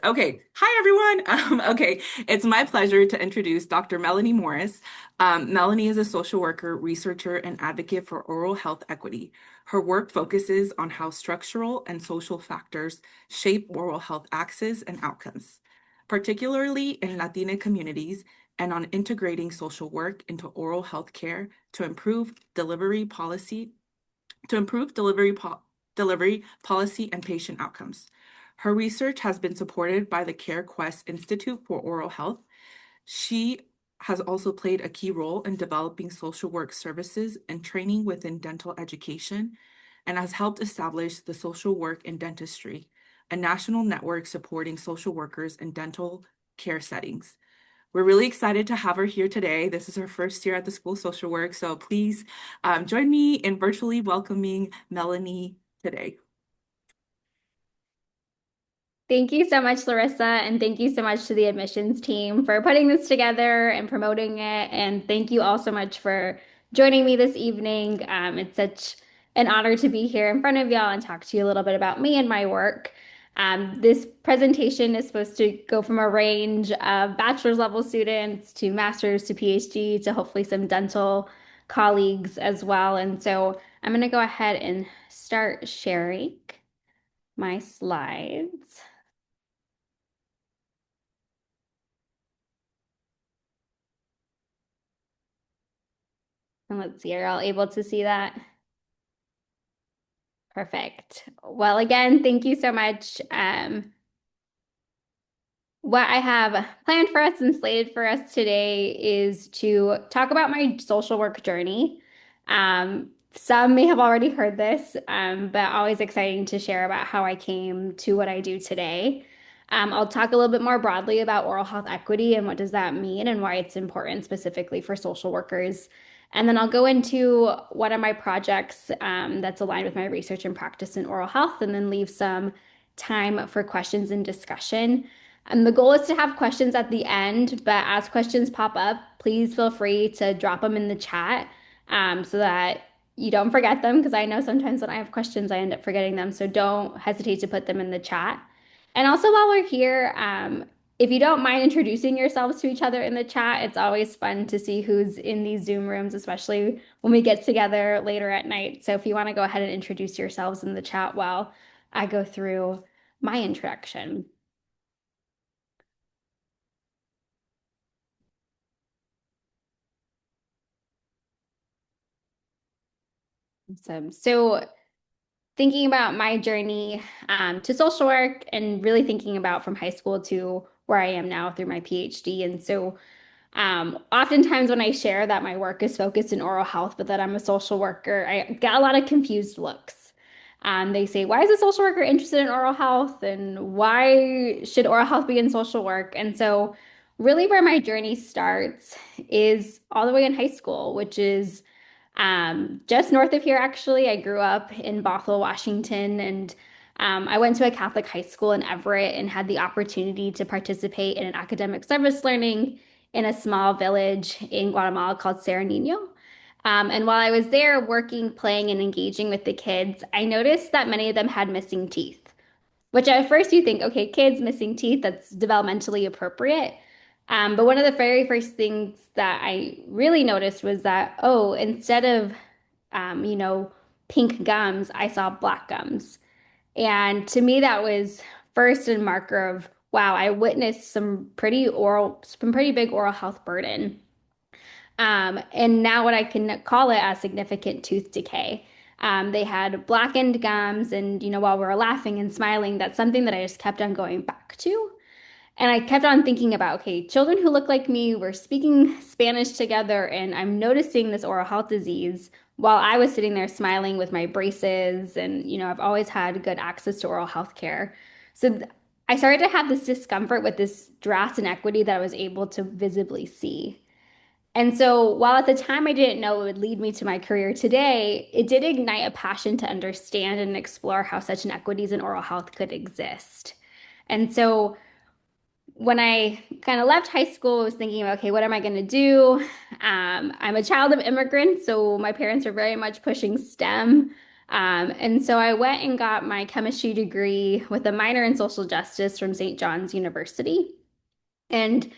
Okay. Hi, everyone. Okay. It's my pleasure to introduce Dr. Melanie Morris. Melanie is a social worker, researcher, and advocate for oral health equity. Her work focuses on how structural and social factors shape oral health access and outcomes, particularly in Latina communities, and on integrating social work into oral health care to improve delivery policy and patient outcomes. Her research has been supported by the CareQuest Institute for Oral Health. She has also played a key role in developing social work services and training within dental education and has helped establish the Social Work in Dentistry, a national network supporting social workers in dental care settings. We're really excited to have her here today. This is her first year at the School of Social Work, so please join me in virtually welcoming Melanie today. Thank you so much, Larissa, and thank you so much to the admissions team for putting this together and promoting it. And thank you all so much for joining me this evening. It's such an honor to be here in front of y'all and talk to you a little bit about me and my work. This presentation is supposed to go from a range of bachelor's level students to master's to PhD to hopefully some dental colleagues as well. And so I'm going to go ahead and start sharing my slides. And let's see, are you all able to see that? Perfect. Well, again, thank you so much. What I have planned for us and slated for us today is to talk about my social work journey. Some may have already heard this, but always exciting to share about how I came to what I do today. I'll talk a little bit more broadly about oral health equity and what does that mean and why it's important specifically for social workers. And then I'll go into one of my projects that's aligned with my research and practice in oral health, and then leave some time for questions and discussion. And the goal is to have questions at the end, but as questions pop up, please feel free to drop them in the chat so that you don't forget them, because I know sometimes when I have questions, I end up forgetting them. So don't hesitate to put them in the chat. And also, while we're here, if you don't mind introducing yourselves to each other in the chat, it's always fun to see who's in these Zoom rooms, especially when we get together later at night. So if you want to go ahead and introduce yourselves in the chat while I go through my introduction. Awesome. So, thinking about my journey to social work and really thinking about from high school to where I am now through my PhD. And so, oftentimes when I share that my work is focused in oral health, but that I'm a social worker, I get a lot of confused looks. They say, why is a social worker interested in oral health? And why should oral health be in social work? And so, really, where my journey starts is all the way in high school, which is just north of here, actually. I grew up in Bothell, Washington, and I went to a Catholic high school in Everett and had the opportunity to participate in an academic service learning in a small village in Guatemala called Cerro Nino. And while I was there working, playing, and engaging with the kids, I noticed that many of them had missing teeth, which at first you think, okay, kids missing teeth, that's developmentally appropriate. But one of the very first things that I really noticed was that, oh, instead of, pink gums, I saw black gums. And to me, that was first a marker of, wow, I witnessed some pretty big oral health burden. And now what I can call it as significant tooth decay. They had blackened gums, and while we were laughing and smiling, that's something that I just kept on going back to. And I kept on thinking about, okay, children who look like me were speaking Spanish together, and I'm noticing this oral health disease while I was sitting there smiling with my braces. And, I've always had good access to oral health care. So I started to have this discomfort with this drastic inequity that I was able to visibly see. And so, while at the time I didn't know it would lead me to my career today, it did ignite a passion to understand and explore how such inequities in oral health could exist. And so, when I kind of left high school, I was thinking, okay, what am I going to do? I'm a child of immigrants, so my parents are very much pushing STEM. And so I went and got my chemistry degree with a minor in social justice from St. John's University. And,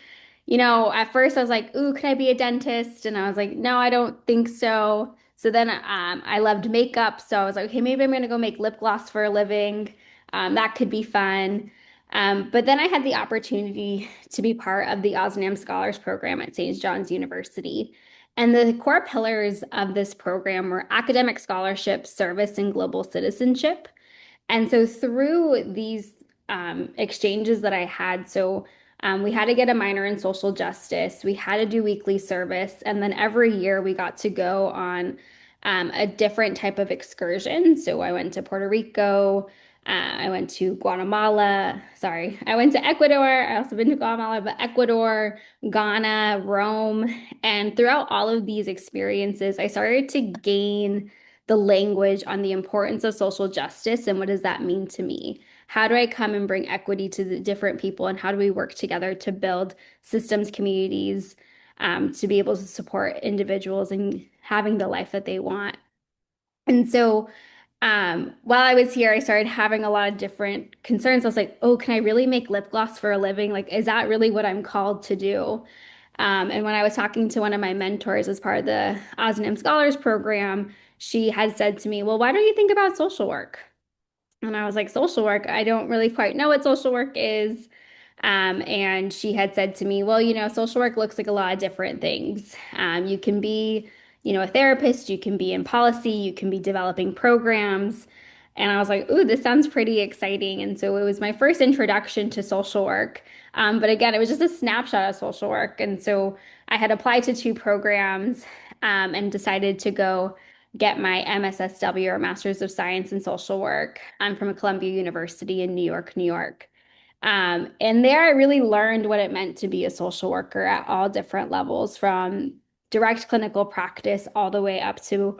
at first I was like, ooh, could I be a dentist? And I was like, no, I don't think so. So then I loved makeup. So I was like, okay, maybe I'm going to go make lip gloss for a living. That could be fun. But then I had the opportunity to be part of the OSNAM Scholars Program at St. John's University. And the core pillars of this program were academic scholarship, service, and global citizenship. And so through these exchanges that I had, we had to get a minor in social justice, we had to do weekly service, and then every year we got to go on a different type of excursion. So I went to Puerto Rico, I went to Guatemala, sorry, I went to Ecuador, I also been to Guatemala, but Ecuador, Ghana, Rome, and throughout all of these experiences, I started to gain the language on the importance of social justice and what does that mean to me? How do I come and bring equity to the different people, and how do we work together to build systems, communities, to be able to support individuals in having the life that they want? And so, while I was here, I started having a lot of different concerns. I was like, oh, can I really make lip gloss for a living? Like, is that really what I'm called to do? And when I was talking to one of my mentors as part of the OSNM Scholars Program, she had said to me, well, why don't you think about social work? And I was like, social work? I don't really quite know what social work is. And she had said to me, well, social work looks like a lot of different things. You can be, a therapist, you can be in policy, you can be developing programs. And I was like, ooh, this sounds pretty exciting. And so it was my first introduction to social work. But again, it was just a snapshot of social work. And so I had applied to two programs, and decided to go get my MSSW or Master's of Science in Social Work. I'm from Columbia University in New York, New York. And there I really learned what it meant to be a social worker at all different levels, from direct clinical practice all the way up to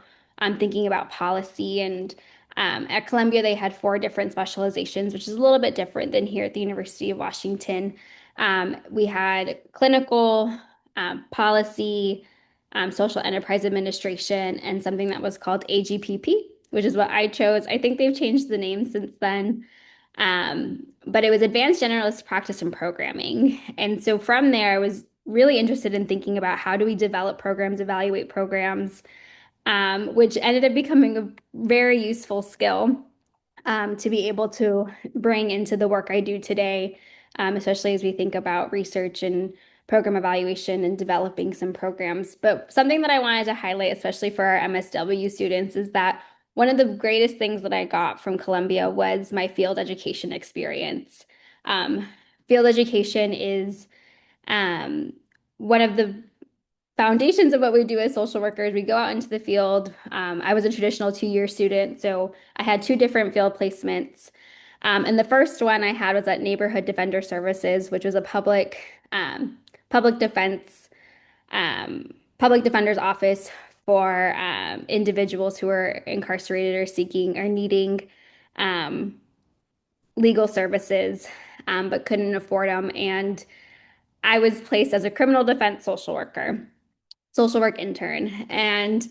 thinking about policy. And at Columbia, they had four different specializations, which is a little bit different than here at the University of Washington. We had clinical, policy, social enterprise administration, and something that was called AGPP, which is what I chose. I think they've changed the name since then. But it was advanced generalist practice and programming. And so from there, I was really interested in thinking about how do we develop programs, evaluate programs, which ended up becoming a very useful skill to be able to bring into the work I do today, especially as we think about research and program evaluation and developing some programs. But something that I wanted to highlight, especially for our MSW students, is that one of the greatest things that I got from Columbia was my field education experience. Um, Field education is one of the foundations of what we do as social workers. We go out into the field. I was a traditional 2-year student, so I had two different field placements. And the first one I had was at Neighborhood Defender Services, which was a public defense, public defender's office for individuals who are incarcerated or seeking or needing um, legal services, but couldn't afford them. And I was placed as a criminal defense social work intern. And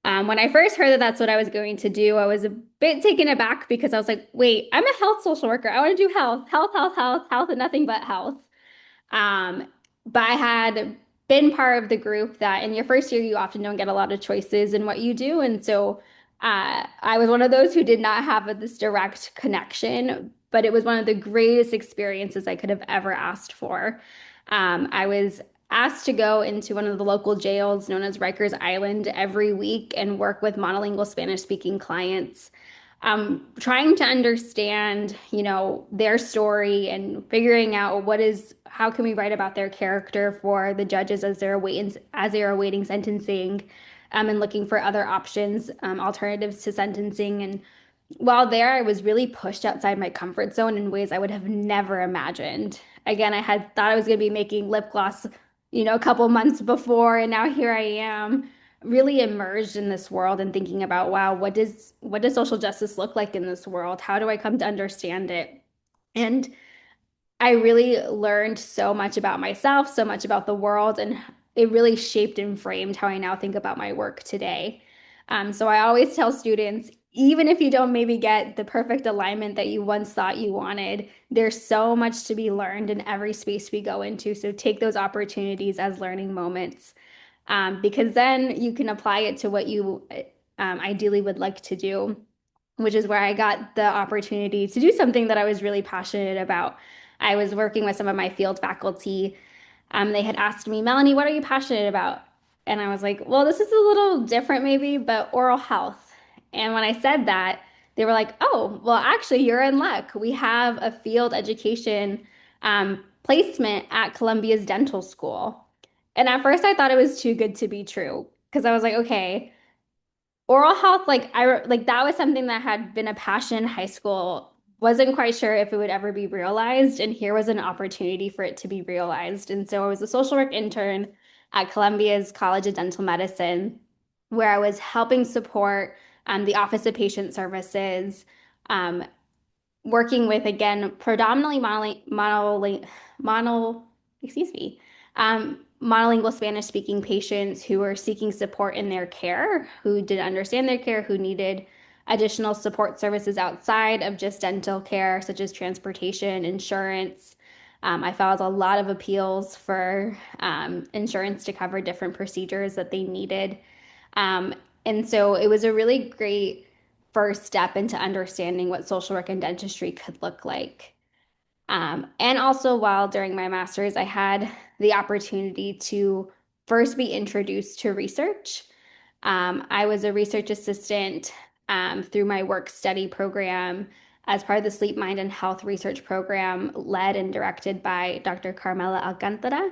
when I first heard that that's what I was going to do, I was a bit taken aback because I was like, wait, I'm a health social worker. I want to do health, health, health, health, health, and nothing but health. Um, but I had been part of the group that in your first year, you often don't get a lot of choices in what you do. And so I was one of those who did not have this direct connection, but it was one of the greatest experiences I could have ever asked for. I was asked to go into one of the local jails known as Rikers Island every week and work with monolingual Spanish speaking clients, trying to understand, their story and figuring out how can we write about their character for the judges as they're awaiting sentencing, and looking for other options, alternatives to sentencing. And while there, I was really pushed outside my comfort zone in ways I would have never imagined. Again, I had thought I was going to be making lip gloss, a couple months before, and now here I am, really immersed in this world and thinking about, wow, what does social justice look like in this world? How do I come to understand it? And I really learned so much about myself, so much about the world, and it really shaped and framed how I now think about my work today. So I always tell students, even if you don't maybe get the perfect alignment that you once thought you wanted, there's so much to be learned in every space we go into. So take those opportunities as learning moments, because then you can apply it to what you ideally would like to do, which is where I got the opportunity to do something that I was really passionate about. I was working with some of my field faculty. They had asked me, Melanie, what are you passionate about? And I was like, well, this is a little different maybe, but oral health. And when I said that, they were like, oh, well, actually, you're in luck. We have a field education placement at Columbia's dental school. And at first, I thought it was too good to be true because I was like, okay, oral health, like that was something that had been a passion in high school. Wasn't quite sure if it would ever be realized, and here was an opportunity for it to be realized. And so I was a social work intern at Columbia's College of Dental Medicine, where I was helping support the Office of Patient Services, um, working with again predominantly mono excuse me monolingual Spanish speaking patients who were seeking support in their care, who didn't understand their care, who needed additional support services outside of just dental care, such as transportation, insurance. I filed a lot of appeals for insurance to cover different procedures that they needed. Um, and so it was a really great first step into understanding what social work and dentistry could look like. And also, while during my master's, I had the opportunity to first be introduced to research. I was a research assistant through my work study program as part of the Sleep, Mind, and Health Research Program, led and directed by Dr. Carmela Alcantara.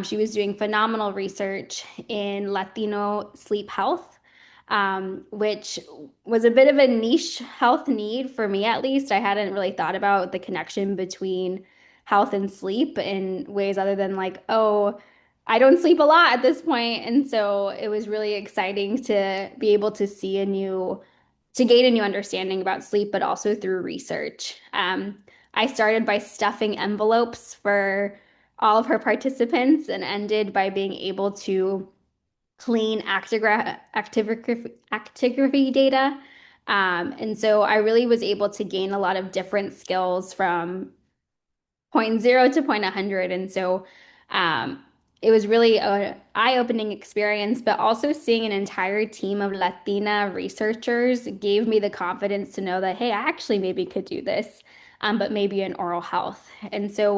She was doing phenomenal research in Latino sleep health, which was a bit of a niche health need for me, at least. I hadn't really thought about the connection between health and sleep in ways other than like, oh, I don't sleep a lot at this point. And so it was really exciting to be able to see to gain a new understanding about sleep, but also through research. I started by stuffing envelopes for all of her participants and ended by being able to clean actigraphy data. And so I really was able to gain a lot of different skills from point zero to point 100. And so um, it was really an eye-opening experience, but also seeing an entire team of Latina researchers gave me the confidence to know that, hey, I actually maybe could do this, but maybe in oral health. And so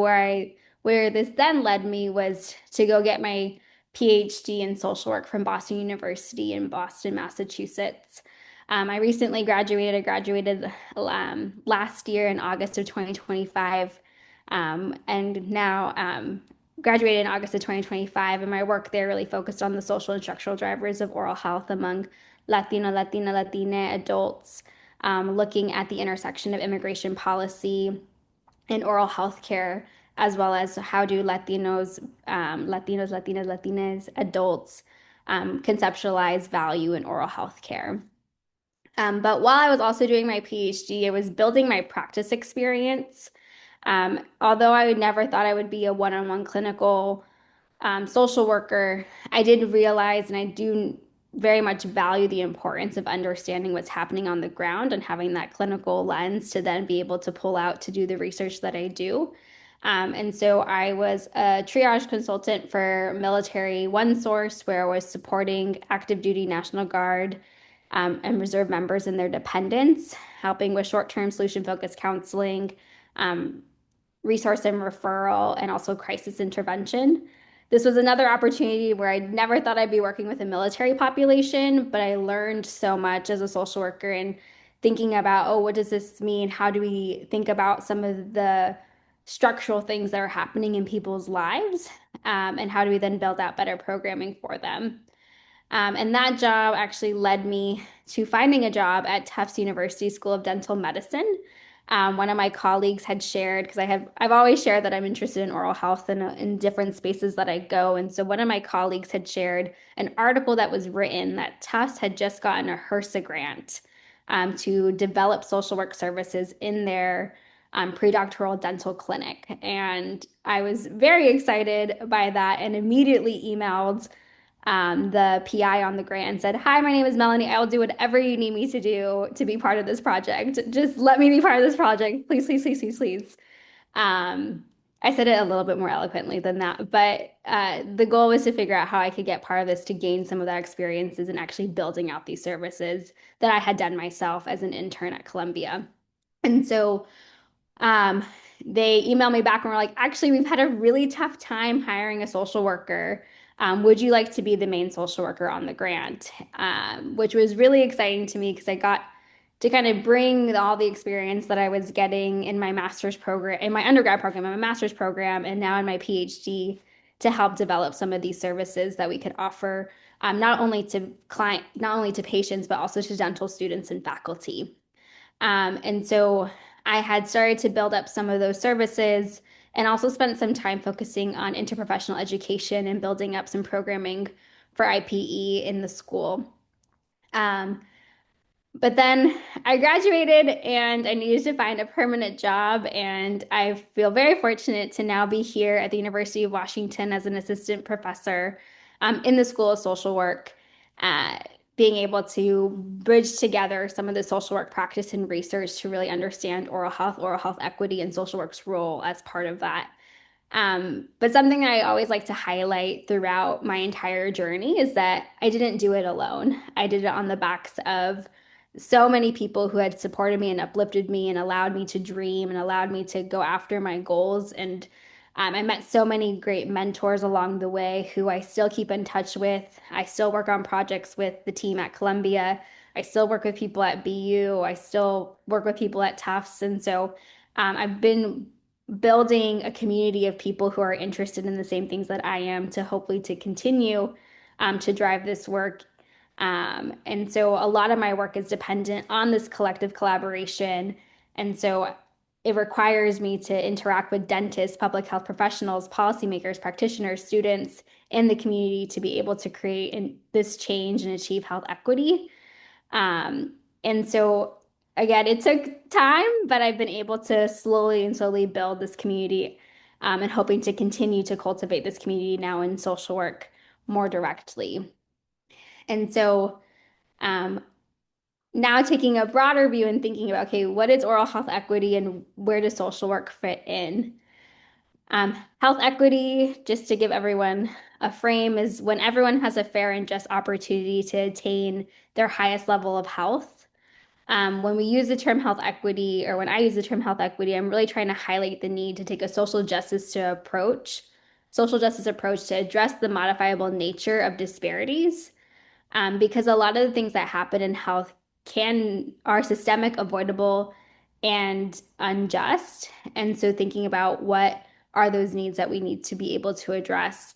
where this then led me was to go get my PhD in social work from Boston University in Boston, Massachusetts. I recently graduated. I graduated last year in August of 2025, and now graduated in August of 2025. And my work there really focused on the social and structural drivers of oral health among Latina adults, looking at the intersection of immigration policy and oral health care, as well as how do Latinas, adults conceptualize value in oral health care. But while I was also doing my PhD, I was building my practice experience. Although I never thought I would be a one-on-one clinical social worker, I did realize and I do very much value the importance of understanding what's happening on the ground and having that clinical lens to then be able to pull out to do the research that I do. And so I was a triage consultant for Military One Source, where I was supporting active duty National Guard and reserve members and their dependents, helping with short-term solution-focused counseling, um, resource and referral, and also crisis intervention. This was another opportunity where I never thought I'd be working with a military population, but I learned so much as a social worker and thinking about, oh, what does this mean? How do we think about some of the structural things that are happening in people's lives? And how do we then build out better programming for them? And that job actually led me to finding a job at Tufts University School of Dental Medicine. One of my colleagues had shared, because I've always shared that I'm interested in oral health in different spaces that I go. And so one of my colleagues had shared an article that was written that Tufts had just gotten a HRSA grant to develop social work services in their pre-doctoral dental clinic. And I was very excited by that and immediately emailed the PI on the grant and said, "Hi, my name is Melanie. I will do whatever you need me to do to be part of this project. Just let me be part of this project. Please, please, please, please, please." Um, I said it a little bit more eloquently than that, but the goal was to figure out how I could get part of this to gain some of that experiences and actually building out these services that I had done myself as an intern at Columbia. And so um, they emailed me back and were like, actually, we've had a really tough time hiring a social worker. Would you like to be the main social worker on the grant? Which was really exciting to me because I got to kind of bring all the experience that I was getting in my master's program, in my undergrad program, in my master's program, and now in my PhD to help develop some of these services that we could offer, not only to patients, but also to dental students and faculty. And so I had started to build up some of those services and also spent some time focusing on interprofessional education and building up some programming for IPE in the school. Um, but then I graduated and I needed to find a permanent job. And I feel very fortunate to now be here at the University of Washington as an assistant professor in the School of Social Work, uh, being able to bridge together some of the social work practice and research to really understand oral health equity, and social work's role as part of that. But something I always like to highlight throughout my entire journey is that I didn't do it alone. I did it on the backs of so many people who had supported me and uplifted me and allowed me to dream and allowed me to go after my goals. And I met so many great mentors along the way who I still keep in touch with. I still work on projects with the team at Columbia. I still work with people at BU. I still work with people at Tufts. And so I've been building a community of people who are interested in the same things that I am to hopefully to continue to drive this work. And so a lot of my work is dependent on this collective collaboration. And so it requires me to interact with dentists, public health professionals, policymakers, practitioners, students in the community to be able to create this change and achieve health equity. And so again, it took time, but I've been able to slowly and slowly build this community, and hoping to continue to cultivate this community now in social work more directly. And so um, now taking a broader view and thinking about, okay, what is oral health equity and where does social work fit in? Health equity, just to give everyone a frame, is when everyone has a fair and just opportunity to attain their highest level of health. When we use the term health equity, or when I use the term health equity, I'm really trying to highlight the need to take a social justice approach to address the modifiable nature of disparities, because a lot of the things that happen in health can are systemic, avoidable, and unjust. And so thinking about what are those needs that we need to be able to address.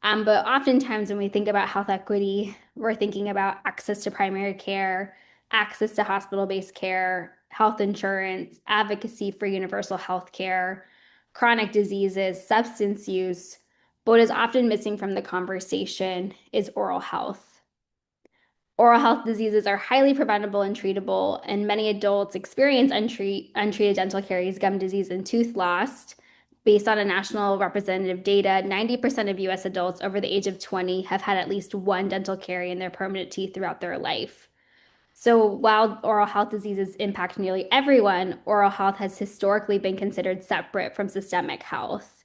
But oftentimes when we think about health equity, we're thinking about access to primary care, access to hospital-based care, health insurance, advocacy for universal health care, chronic diseases, substance use. But what is often missing from the conversation is oral health. Oral health diseases are highly preventable and treatable, and many adults experience untreated dental caries, gum disease, and tooth loss. Based on a national representative data, 90% of US adults over the age of 20 have had at least one dental carie in their permanent teeth throughout their life. So while oral health diseases impact nearly everyone, oral health has historically been considered separate from systemic health.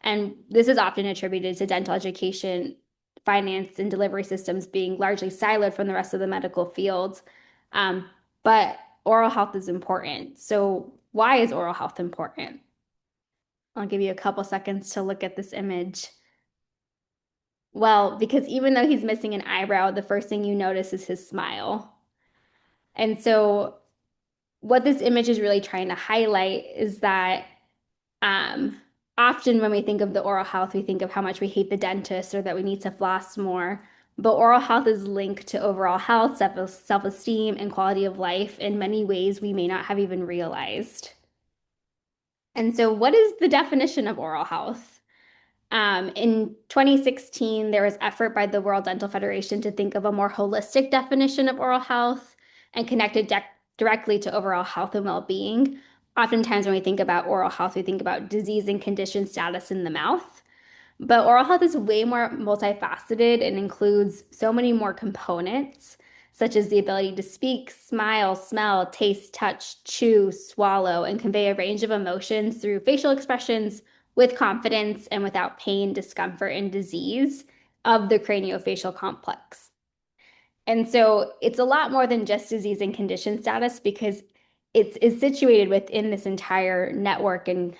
And this is often attributed to dental education, finance, and delivery systems being largely siloed from the rest of the medical field. Um, but oral health is important. So why is oral health important? I'll give you a couple seconds to look at this image. Well, because even though he's missing an eyebrow, the first thing you notice is his smile. And so what this image is really trying to highlight is that Um, often when we think of the oral health, we think of how much we hate the dentist or that we need to floss more. But oral health is linked to overall health, self-esteem, and quality of life in many ways we may not have even realized. And so, what is the definition of oral health? In 2016, there was effort by the World Dental Federation to think of a more holistic definition of oral health and connect it directly to overall health and well-being. Oftentimes, when we think about oral health, we think about disease and condition status in the mouth. But oral health is way more multifaceted and includes so many more components, such as the ability to speak, smile, smell, taste, touch, chew, swallow, and convey a range of emotions through facial expressions with confidence and without pain, discomfort, and disease of the craniofacial complex. And so it's a lot more than just disease and condition status because it's situated within this entire network and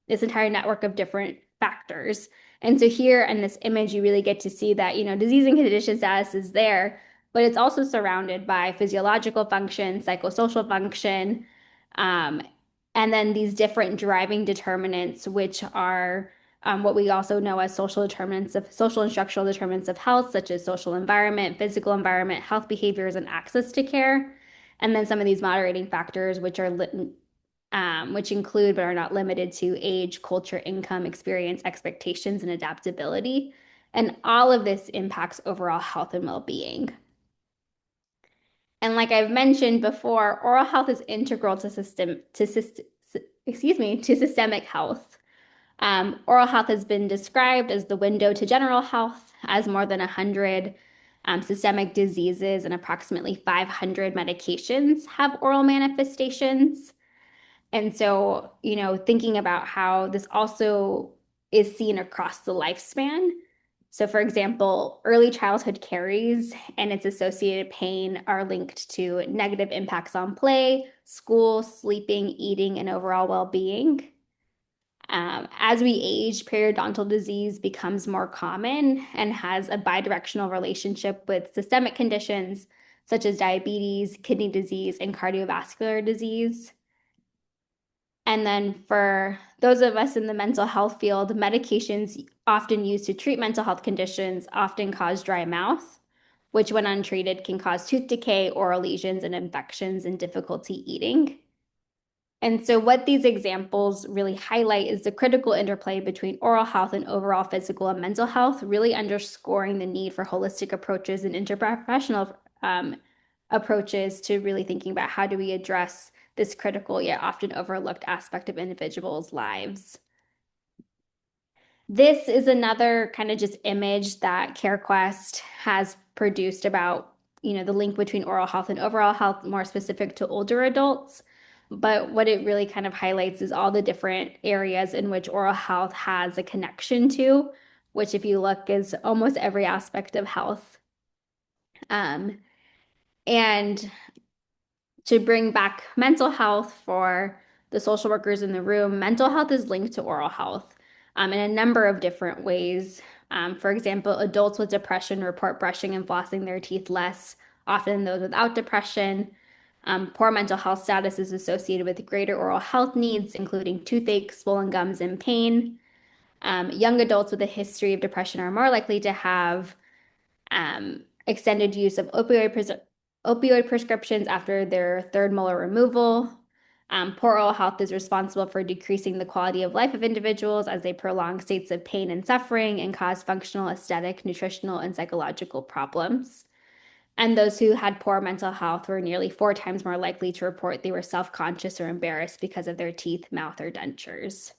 this entire network of different factors. And so here in this image, you really get to see that, disease and condition status is there, but it's also surrounded by physiological function, psychosocial function, um, and then these different driving determinants, which are what we also know as social determinants of social and structural determinants of health, such as social environment, physical environment, health behaviors, and access to care. And then some of these moderating factors, which include but are not limited to age, culture, income, experience, expectations, and adaptability. And all of this impacts overall health and well-being. And like I've mentioned before, oral health is integral to systemic health. Oral health has been described as the window to general health, as more than 100 systemic diseases and approximately 500 medications have oral manifestations. And so, thinking about how this also is seen across the lifespan. So, for example, early childhood caries and its associated pain are linked to negative impacts on play, school, sleeping, eating, and overall well-being. As we age, periodontal disease becomes more common and has a bidirectional relationship with systemic conditions such as diabetes, kidney disease, and cardiovascular disease. And then for those of us in the mental health field, medications often used to treat mental health conditions often cause dry mouth, which when untreated can cause tooth decay, oral lesions, and infections and difficulty eating. And so, what these examples really highlight is the critical interplay between oral health and overall physical and mental health, really underscoring the need for holistic approaches and interprofessional approaches to really thinking about how do we address this critical yet often overlooked aspect of individuals' lives. This is another kind of just image that CareQuest has produced about, the link between oral health and overall health, more specific to older adults. But what it really kind of highlights is all the different areas in which oral health has a connection to, which if you look is almost every aspect of health. And to bring back mental health for the social workers in the room, mental health is linked to oral health in a number of different ways. For example, adults with depression report brushing and flossing their teeth less often than those without depression. Poor mental health status is associated with greater oral health needs, including toothache, swollen gums, and pain. Young adults with a history of depression are more likely to have extended use of opioid prescriptions after their third molar removal. Poor oral health is responsible for decreasing the quality of life of individuals as they prolong states of pain and suffering and cause functional, aesthetic, nutritional, and psychological problems. And those who had poor mental health were nearly 4 times more likely to report they were self-conscious or embarrassed because of their teeth, mouth, or dentures.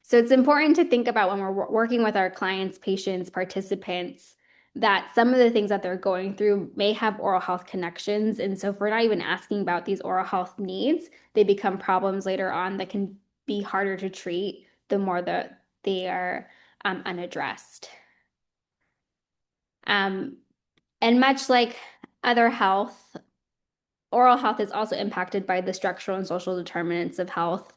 So it's important to think about when we're working with our clients, patients, participants, that some of the things that they're going through may have oral health connections. And so if we're not even asking about these oral health needs, they become problems later on that can be harder to treat the more that they are unaddressed. And much like other health, oral health is also impacted by the structural and social determinants of health.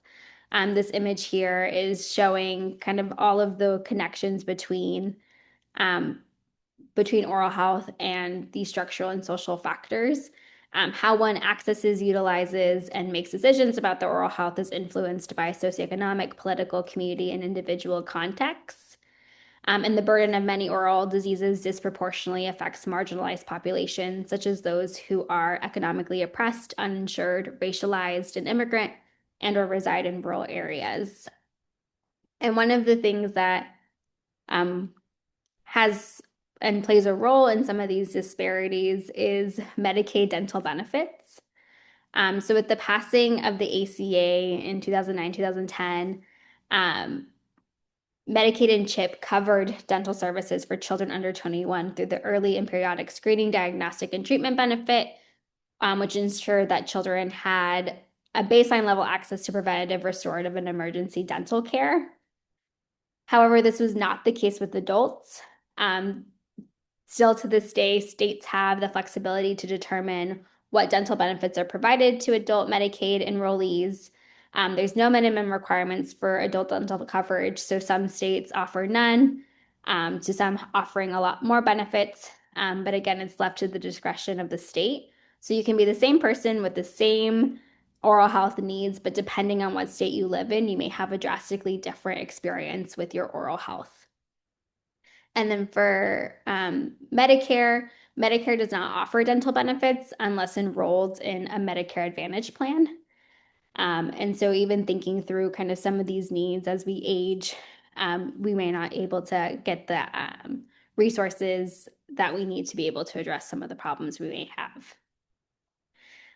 This image here is showing kind of all of the connections between oral health and the structural and social factors. How one accesses, utilizes, and makes decisions about the oral health is influenced by socioeconomic, political, community, and individual contexts. And the burden of many oral diseases disproportionately affects marginalized populations, such as those who are economically oppressed, uninsured, racialized, and immigrant, and/or reside in rural areas. And one of the things that has and plays a role in some of these disparities is Medicaid dental benefits. So with the passing of the ACA in 2009, 2010, Medicaid and CHIP covered dental services for children under 21 through the early and periodic screening, diagnostic, and treatment benefit, which ensured that children had a baseline level access to preventative, restorative, and emergency dental care. However, this was not the case with adults. Still to this day, states have the flexibility to determine what dental benefits are provided to adult Medicaid enrollees. There's no minimum requirements for adult dental coverage, so some states offer none, to some offering a lot more benefits. But again, it's left to the discretion of the state. So you can be the same person with the same oral health needs, but depending on what state you live in, you may have a drastically different experience with your oral health. And then for Medicare, Medicare does not offer dental benefits unless enrolled in a Medicare Advantage plan. And so even thinking through kind of some of these needs as we age, we may not able to get the resources that we need to be able to address some of the problems we may have.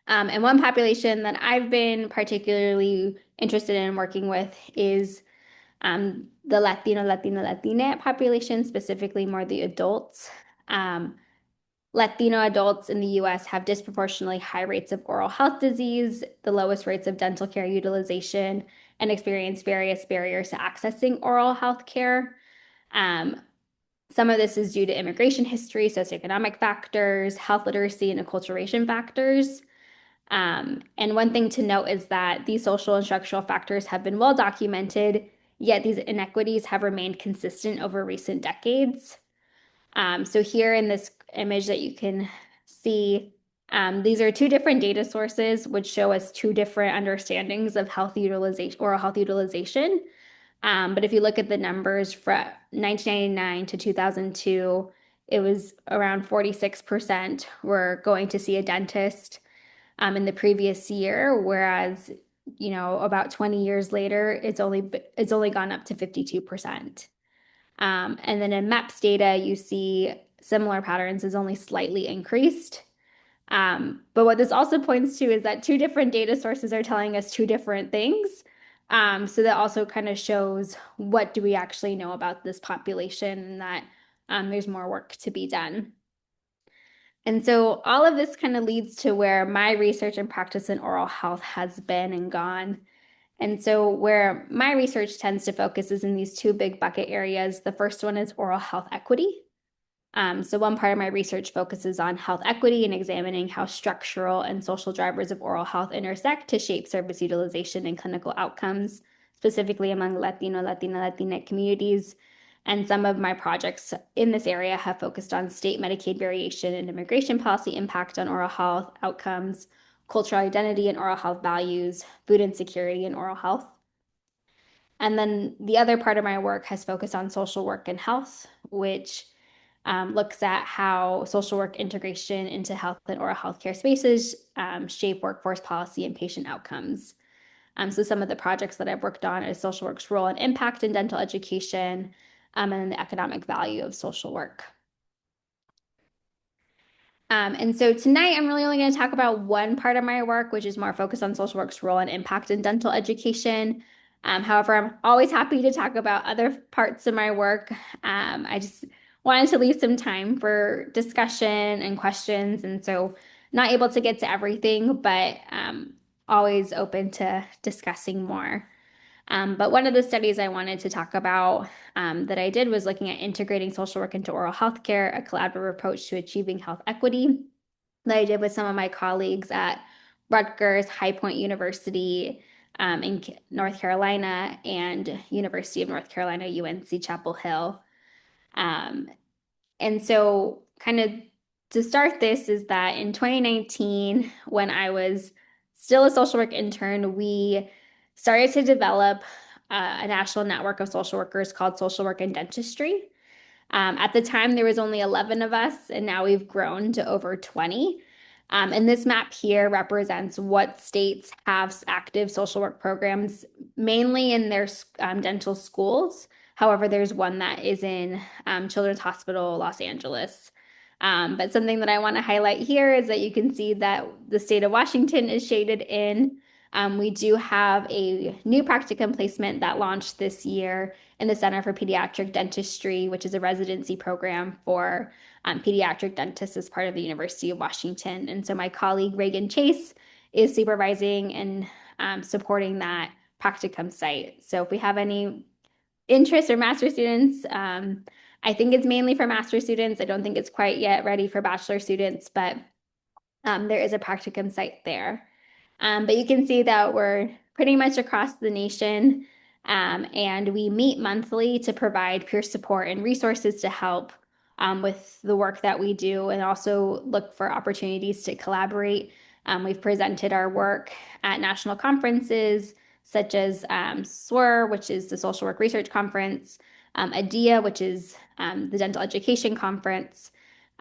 And one population that I've been particularly interested in working with is the Latina population, specifically more the adults. Latino adults in the US have disproportionately high rates of oral health disease, the lowest rates of dental care utilization, and experience various barriers to accessing oral health care. Some of this is due to immigration history, socioeconomic factors, health literacy, and acculturation factors. And one thing to note is that these social and structural factors have been well documented, yet these inequities have remained consistent over recent decades. So here in this image that you can see, these are two different data sources which show us two different understandings of health utilization, oral health utilization. But if you look at the numbers from 1999 to 2002, it was around 46% were going to see a dentist in the previous year, whereas about 20 years later, it's only gone up to 52%. And then in MAPS data, you see similar patterns is only slightly increased. But what this also points to is that two different data sources are telling us two different things. So that also kind of shows what do we actually know about this population and that there's more work to be done. And so all of this kind of leads to where my research and practice in oral health has been and gone. And so where my research tends to focus is in these two big bucket areas. The first one is oral health equity. So one part of my research focuses on health equity and examining how structural and social drivers of oral health intersect to shape service utilization and clinical outcomes, specifically among Latina communities. And some of my projects in this area have focused on state Medicaid variation and immigration policy impact on oral health outcomes, cultural identity and oral health values, food insecurity and oral health. And then the other part of my work has focused on social work and health, which looks at how social work integration into health and oral health care spaces shape workforce policy and patient outcomes. So some of the projects that I've worked on is social work's role and impact in dental education, and then the economic value of social work. And so tonight, I'm really only going to talk about one part of my work, which is more focused on social work's role and impact in dental education. However, I'm always happy to talk about other parts of my work. I just wanted to leave some time for discussion and questions. And so not able to get to everything, but always open to discussing more. But one of the studies I wanted to talk about that I did was looking at integrating social work into oral health care, a collaborative approach to achieving health equity that I did with some of my colleagues at Rutgers, High Point University in North Carolina, and University of North Carolina, UNC Chapel Hill. And so kind of to start this is that in 2019, when I was still a social work intern, we started to develop a national network of social workers called Social Work in Dentistry. At the time, there was only 11 of us, and now we've grown to over 20. And this map here represents what states have active social work programs, mainly in their dental schools. However, there's one that is in Children's Hospital, Los Angeles. But something that I want to highlight here is that you can see that the state of Washington is shaded in. We do have a new practicum placement that launched this year in the Center for Pediatric Dentistry, which is a residency program for pediatric dentists as part of the University of Washington. And so my colleague Reagan Chase is supervising and supporting that practicum site. So if we have any interest or master students, I think it's mainly for master students. I don't think it's quite yet ready for bachelor students, but there is a practicum site there. But you can see that we're pretty much across the nation, and we meet monthly to provide peer support and resources to help with the work that we do and also look for opportunities to collaborate. We've presented our work at national conferences such as SWR, which is the Social Work Research Conference, ADEA, which is the Dental Education Conference,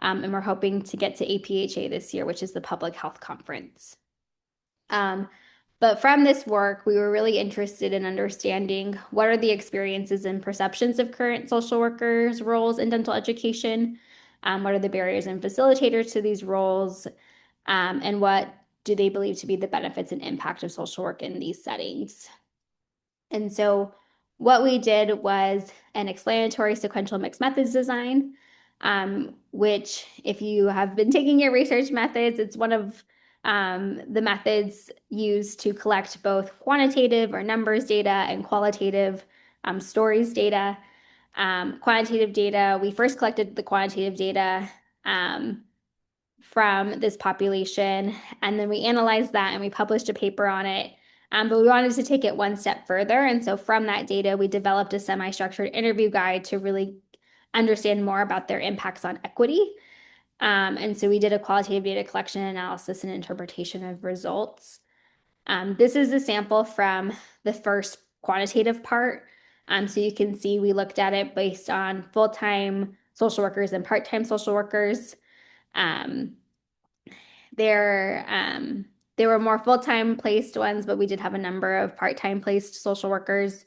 and we're hoping to get to APHA this year, which is the Public Health Conference. But from this work, we were really interested in understanding what are the experiences and perceptions of current social workers' roles in dental education, what are the barriers and facilitators to these roles, and what do they believe to be the benefits and impact of social work in these settings. And so what we did was an explanatory sequential mixed methods design, which if you have been taking your research methods, it's one of the methods used to collect both quantitative or numbers data and qualitative stories data. Quantitative data, we first collected the quantitative data from this population, and then we analyzed that and we published a paper on it. But we wanted to take it one step further. And so from that data, we developed a semi-structured interview guide to really understand more about their impacts on equity. And so we did a qualitative data collection, analysis, and interpretation of results. This is a sample from the first quantitative part. So you can see we looked at it based on full-time social workers and part-time social workers. Um, there were more full-time placed ones, but we did have a number of part-time placed social workers.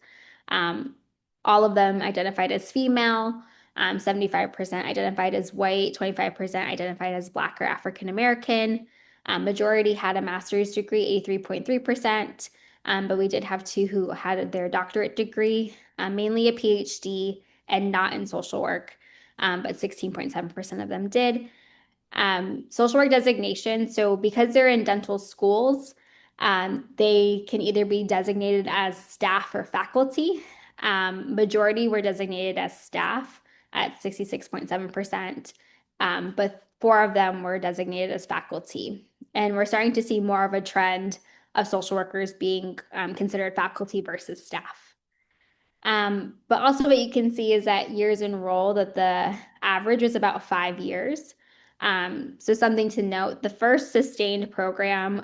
All of them identified as female, 75% identified as white, 25% identified as Black or African American. Majority had a master's degree, 83.3%, but we did have two who had their doctorate degree, mainly a PhD and not in social work, but 16.7% of them did. Social work designation. So because they're in dental schools, they can either be designated as staff or faculty. Majority were designated as staff at 66.7%, but four of them were designated as faculty. And we're starting to see more of a trend of social workers being considered faculty versus staff. But also what you can see is that years in role, that the average was about 5 years. So something to note, the first sustained program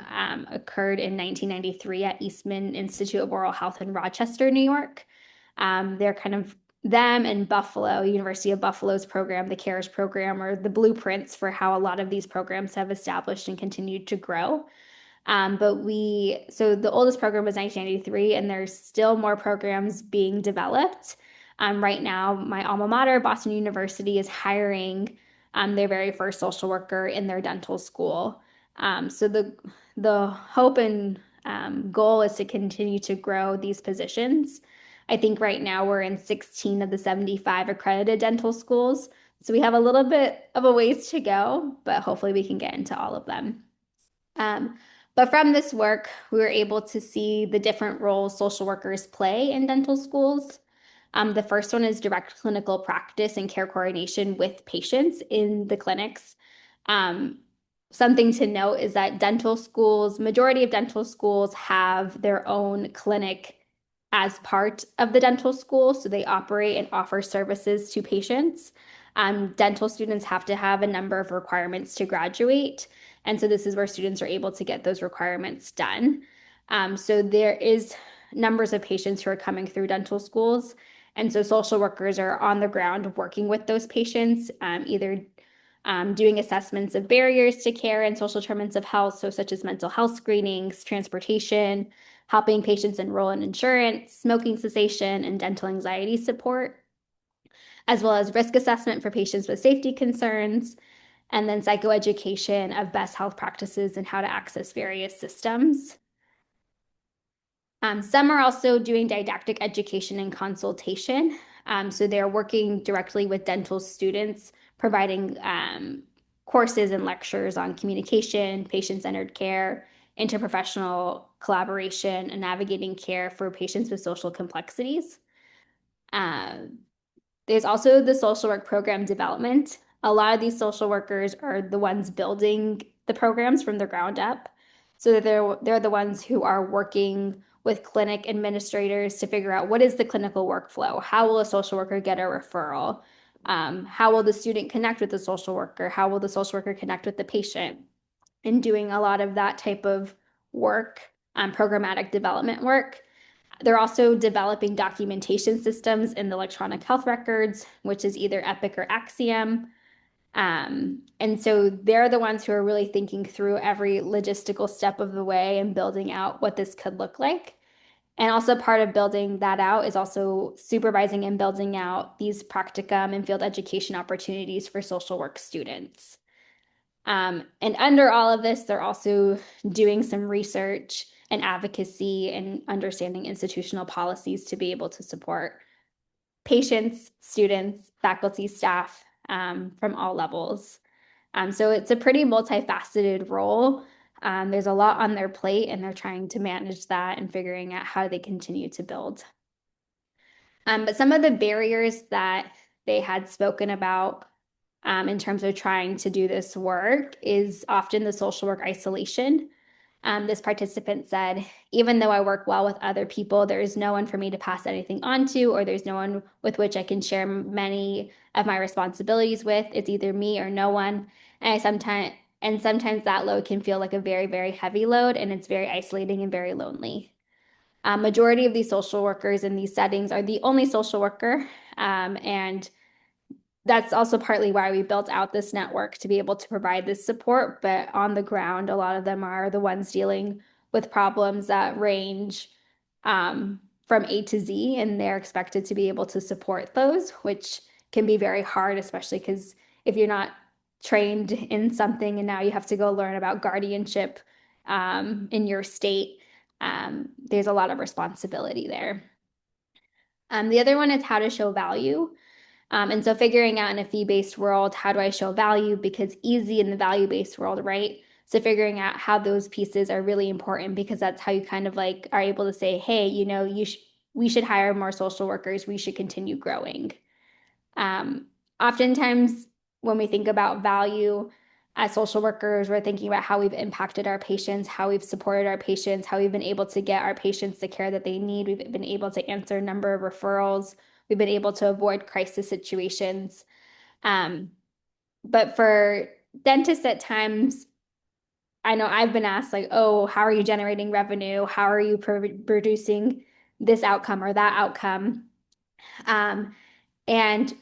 occurred in 1993 at Eastman Institute of Oral Health in Rochester, New York. They're kind of them and Buffalo, University of Buffalo's program, the CARES program, are the blueprints for how a lot of these programs have established and continued to grow. So the oldest program was 1993, and there's still more programs being developed. Right now, my alma mater, Boston University, is hiring their very first social worker in their dental school. So the hope and goal is to continue to grow these positions. I think right now we're in 16 of the 75 accredited dental schools. So we have a little bit of a ways to go, but hopefully we can get into all of them. But from this work, we were able to see the different roles social workers play in dental schools. The first one is direct clinical practice and care coordination with patients in the clinics. Something to note is that dental schools, majority of dental schools have their own clinic as part of the dental school. So they operate and offer services to patients. Dental students have to have a number of requirements to graduate. And so this is where students are able to get those requirements done. So there is numbers of patients who are coming through dental schools. And so social workers are on the ground working with those patients, either doing assessments of barriers to care and social determinants of health, so such as mental health screenings, transportation, helping patients enroll in insurance, smoking cessation, and dental anxiety support, as well as risk assessment for patients with safety concerns, and then psychoeducation of best health practices and how to access various systems. Some are also doing didactic education and consultation. So they're working directly with dental students, providing courses and lectures on communication, patient-centered care, interprofessional collaboration, and navigating care for patients with social complexities. Um, there's also the social work program development. A lot of these social workers are the ones building the programs from the ground up. So they're the ones who are working with clinic administrators to figure out what is the clinical workflow? How will a social worker get a referral? How will the student connect with the social worker? How will the social worker connect with the patient? And doing a lot of that type of work, programmatic development work. They're also developing documentation systems in the electronic health records, which is either Epic or Axiom. And so they're the ones who are really thinking through every logistical step of the way and building out what this could look like. And also part of building that out is also supervising and building out these practicum and field education opportunities for social work students. And under all of this, they're also doing some research and advocacy and understanding institutional policies to be able to support patients, students, faculty, staff from all levels. So it's a pretty multifaceted role. There's a lot on their plate, and they're trying to manage that and figuring out how they continue to build. But some of the barriers that they had spoken about in terms of trying to do this work is often the social work isolation. This participant said, even though I work well with other people, there is no one for me to pass anything on to, or there's no one with which I can share many of my responsibilities with. It's either me or no one. And sometimes that load can feel like a very, very heavy load, and it's very isolating and very lonely. Majority of these social workers in these settings are the only social worker, and that's also partly why we built out this network to be able to provide this support. But on the ground, a lot of them are the ones dealing with problems that range from A to Z, and they're expected to be able to support those, which can be very hard, especially because if you're not trained in something and now you have to go learn about guardianship in your state, there's a lot of responsibility there. The other one is how to show value. And so figuring out in a fee-based world, how do I show value? Because easy in the value-based world, right? So figuring out how those pieces are really important because that's how you kind of like are able to say, hey, we should hire more social workers. We should continue growing. Oftentimes, when we think about value as social workers, we're thinking about how we've impacted our patients, how we've supported our patients, how we've been able to get our patients the care that they need. We've been able to answer a number of referrals. We've been able to avoid crisis situations. But for dentists at times, I know I've been asked like, oh, how are you generating revenue? How are you producing this outcome or that outcome? And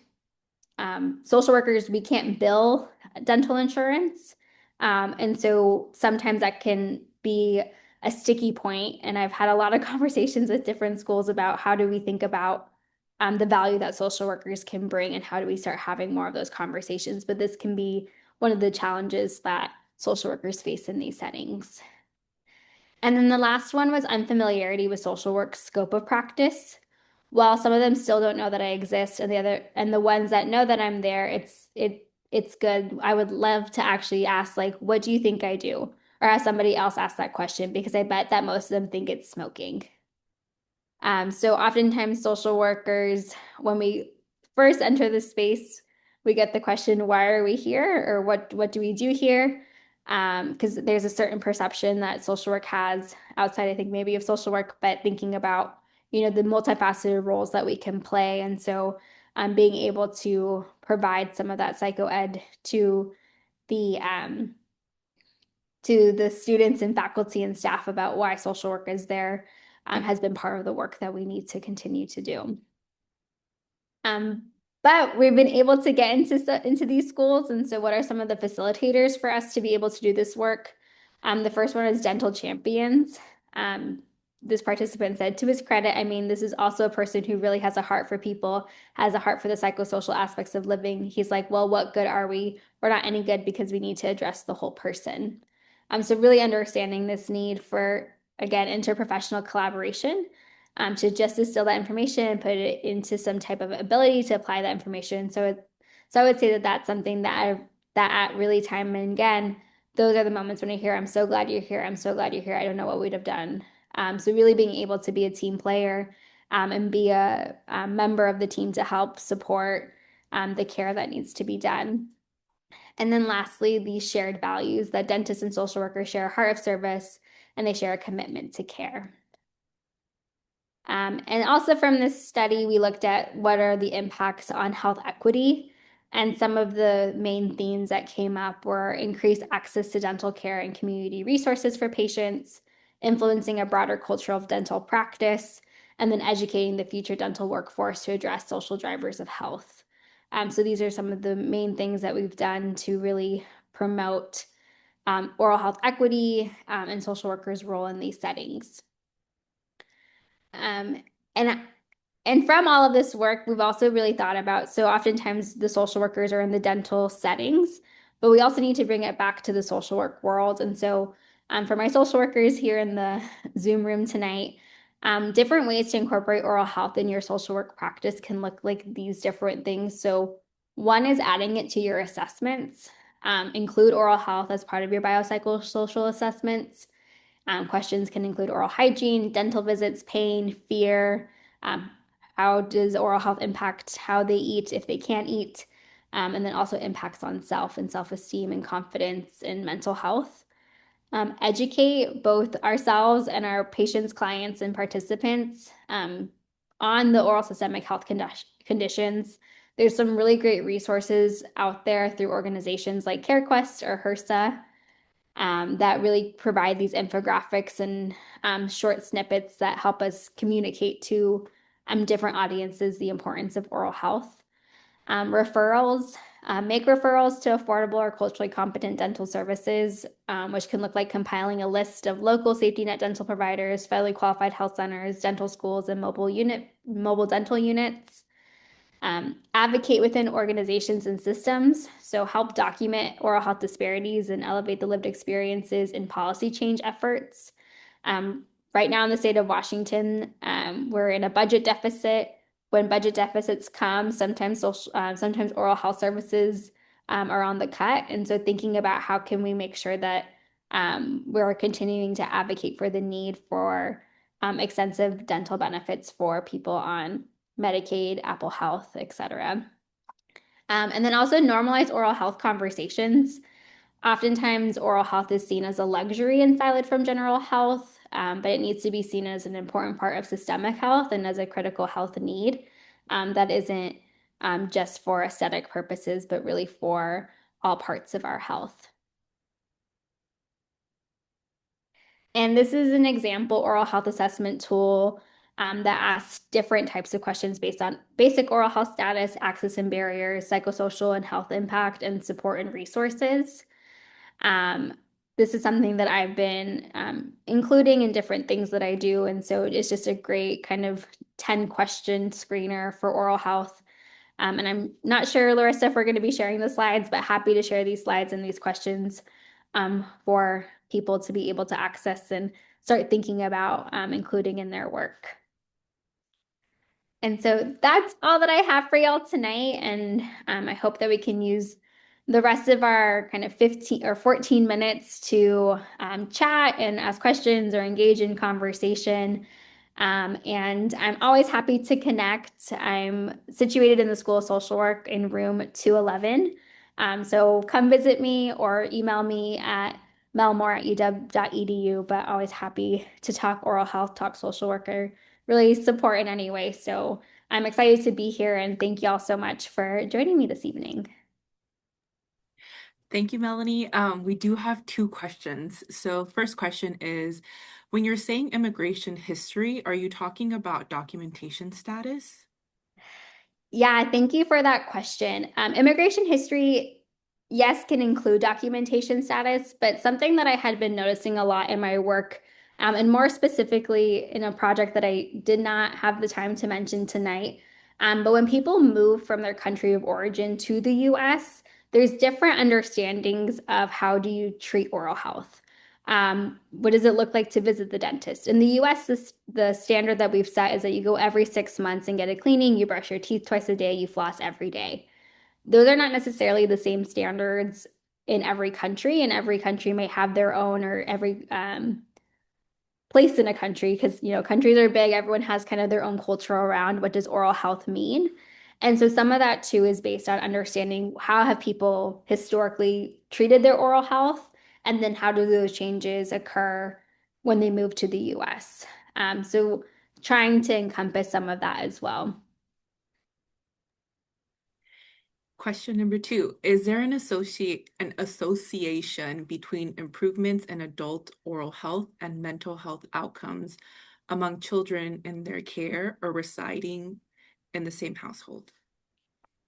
social workers, we can't bill dental insurance. And so sometimes that can be a sticky point. And I've had a lot of conversations with different schools about how do we think about the value that social workers can bring and how do we start having more of those conversations. But this can be one of the challenges that social workers face in these settings. And then the last one was unfamiliarity with social work's scope of practice. While some of them still don't know that I exist, and the ones that know that I'm there, it's good. I would love to actually ask, like, what do you think I do? Or have somebody else ask that question because I bet that most of them think it's smoking. So oftentimes social workers, when we first enter the space, we get the question, why are we here? Or what do we do here? Because there's a certain perception that social work has outside, I think, maybe of social work, but thinking about, the multifaceted roles that we can play. And so being able to provide some of that psychoed the to the students and faculty and staff about why social work is there has been part of the work that we need to continue to do. But we've been able to get into these schools. And so what are some of the facilitators for us to be able to do this work? The first one is Dental Champions. This participant said, to his credit, I mean, this is also a person who really has a heart for people, has a heart for the psychosocial aspects of living. He's like, well, what good are we? We're not any good because we need to address the whole person. So really understanding this need for again, interprofessional collaboration to just distill that information and put it into some type of ability to apply that information. So I would say that that's something that at really time and again, those are the moments when I hear, I'm so glad you're here. I'm so glad you're here. I don't know what we'd have done. So really being able to be a team player and be a member of the team to help support the care that needs to be done. And then lastly, these shared values that dentists and social workers share a heart of service and they share a commitment to care. And also from this study, we looked at what are the impacts on health equity. And some of the main themes that came up were increased access to dental care and community resources for patients, influencing a broader culture of dental practice, and then educating the future dental workforce to address social drivers of health. So these are some of the main things that we've done to really promote oral health equity and social workers' role in these settings. Um, and and from all of this work, we've also really thought about, so oftentimes the social workers are in the dental settings, but we also need to bring it back to the social work world. And so for my social workers here in the Zoom room tonight, different ways to incorporate oral health in your social work practice can look like these different things. So one is adding it to your assessments. Include oral health as part of your biopsychosocial assessments. Questions can include oral hygiene, dental visits, pain, fear. How does oral health impact how they eat if they can't eat? And then also impacts on self and self-esteem and confidence and mental health. Educate both ourselves and our patients, clients, and participants on the oral systemic health conditions. There's some really great resources out there through organizations like CareQuest or HRSA that really provide these infographics and short snippets that help us communicate to different audiences the importance of oral health. Referrals, make referrals to affordable or culturally competent dental services, which can look like compiling a list of local safety net dental providers, federally qualified health centers, dental schools, and mobile dental units. Advocate within organizations and systems. So help document oral health disparities and elevate the lived experiences in policy change efforts. Right now in the state of Washington, we're in a budget deficit. When budget deficits come, sometimes oral health services are on the cut. And so thinking about how can we make sure that we're continuing to advocate for the need for extensive dental benefits for people on Medicaid, Apple Health, etc. And then also normalize oral health conversations. Oftentimes, oral health is seen as a luxury and siloed from general health, but it needs to be seen as an important part of systemic health and as a critical health need that isn't just for aesthetic purposes, but really for all parts of our health. And this is an example oral health assessment tool that asks different types of questions based on basic oral health status, access and barriers, psychosocial and health impact, and support and resources. This is something that I've been including in different things that I do. And so it's just a great kind of 10 question screener for oral health. And I'm not sure, Larissa, if we're going to be sharing the slides, but happy to share these slides and these questions for people to be able to access and start thinking about including in their work. And so that's all that I have for y'all tonight. And I hope that we can use the rest of our kind of 15 or 14 minutes to chat and ask questions or engage in conversation. And I'm always happy to connect. I'm situated in the School of Social Work in room 211. So come visit me or email me at melmore@uw.edu, but always happy to talk oral health, talk social worker, really support in any way. So I'm excited to be here and thank you all so much for joining me this evening. Thank you, Melanie. We do have two questions. So first question is, when you're saying immigration history, are you talking about documentation status? Yeah, thank you for that question. Immigration history, yes, can include documentation status, but something that I had been noticing a lot in my work, and more specifically in a project that I did not have the time to mention tonight, but when people move from their country of origin to the US, there's different understandings of how do you treat oral health. What does it look like to visit the dentist? In the US, the standard that we've set is that you go every 6 months and get a cleaning, you brush your teeth twice a day, you floss every day. Those are not necessarily the same standards in every country, and every country may have their own, or every place in a country, because countries are big, everyone has kind of their own culture around what does oral health mean. And so some of that too is based on understanding how have people historically treated their oral health, and then how do those changes occur when they move to the US. So trying to encompass some of that as well. Question number two, is there an association between improvements in adult oral health and mental health outcomes among children in their care or residing in the same household?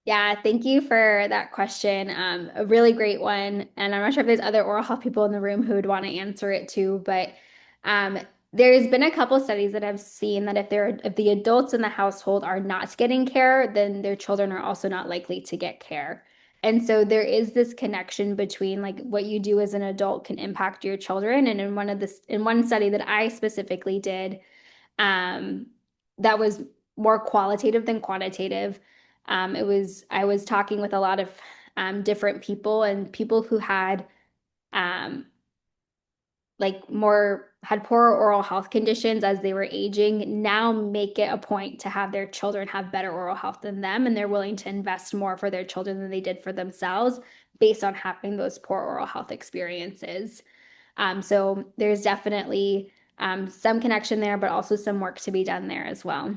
Yeah, thank you for that question. A really great one. And I'm not sure if there's other oral health people in the room who would want to answer it too, but um, there's been a couple studies that I've seen that if the adults in the household are not getting care, then their children are also not likely to get care. And so there is this connection between like what you do as an adult can impact your children. And in one study that I specifically did, um, that was more qualitative than quantitative. I was talking with a lot of different people, and people who had um, like more had poorer oral health conditions as they were aging now make it a point to have their children have better oral health than them, and they're willing to invest more for their children than they did for themselves based on having those poor oral health experiences. So there's definitely some connection there, but also some work to be done there as well.